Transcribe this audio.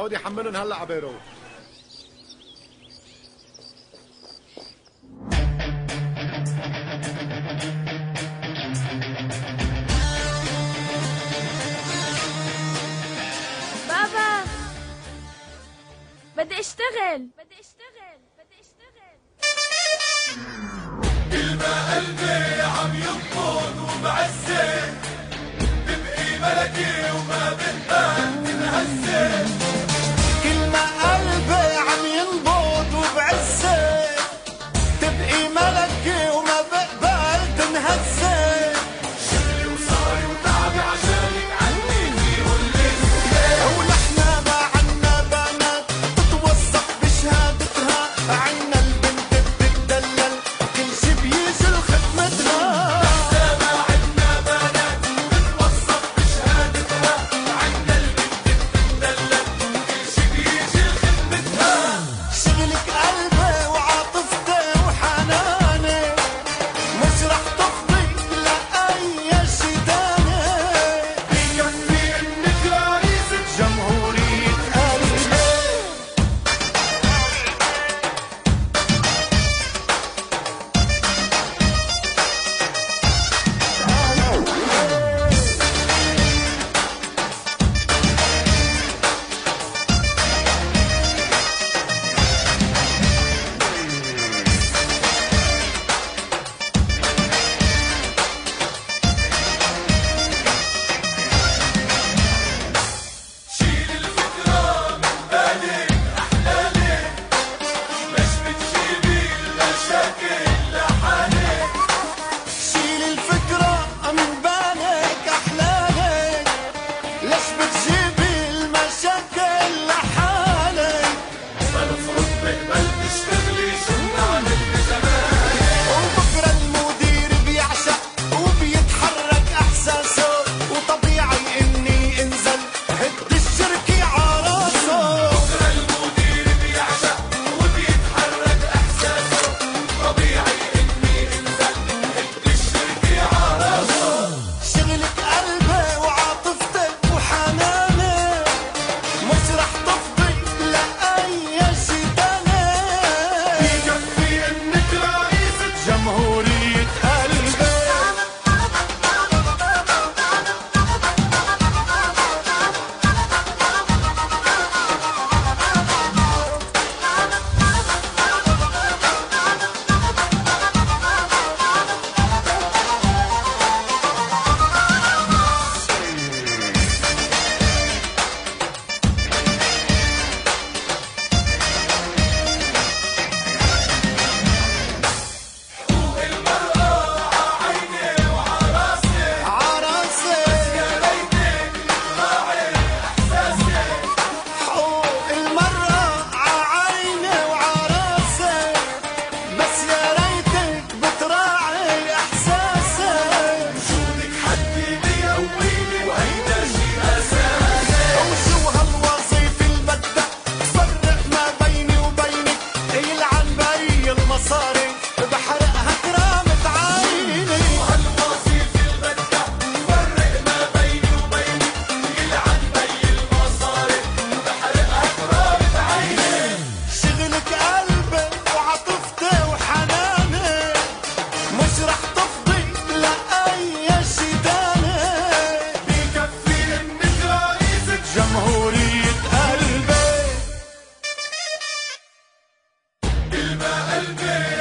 عودي حملن هلا عبيرو. بابا بدي اشتغل. كل ما قلبي عم ينبض وبعزك تبقي ملكي وما بقبل تنهزك. كل ما قلبي عم ينبض وبعزك تبقي ملكي وما بقبل تنهزك. شغلي وصاري وتعبي عشانك عني فيه الليل، ونحنا ما عنا بنات تتوثق بشهادتها، عنا البنت بتتدلل كل شي بيجي لخدمتنا. نحنا ما عنا بنات تتوثق بشهادتها، عنا البنت بتتدلل كل شي بيجي لخدمتها. شغلك قلبي وعاطفتي وحناني، مش رح تفضي لأي شي تاني. بكفي انك رئيسة جمهورية قلبي شيل الفكرة من بالك أحلالك، مش بتجيبي المشاكل لحالك. شيل الفكرة من بالك أحلالك، ليش بتجيبي المشاكل لحالك. المفروض بقبل تشتغلي شو بنعمل بزمانك. وبكرة المدير بيعشق وبيتحرك إحساسه، وطبيعي إني انزل هد الشركة عراسه. بكرة المدير بيعشق وبيتحرك إحساسه، طبيعي إني انزل هد الشركة عراسه. شغلك قلبي وعاطفتي وحناني، مش رح تفضي لأي شي تاني. بكفي إنك رئيسة جمهورية قلبي عيني وعراسي. عراسي. يا ريتك تراعي إحساسي. حقوق المرأة ععيني وعراسي، بس يا ريتك بتراعي إحساسي. وجودك حدي بيقويني وهيدا شي أساسي. وشو هالوظيفة اللي بدها تفرق ما بيني وبينك، يلعن بي المصاري بحرقها كرامة عيني. وهالوظيفة اللي بدها تفرق ما بيني وبينك، يلعن بي المصاري بحرقها كرامة عيني. شغلك قلبي وعاطفتي وحناني، مش رح تفضي لأي شي تاني. بكفي إنك رئيسة جمهورية قلبي كل ما قلبي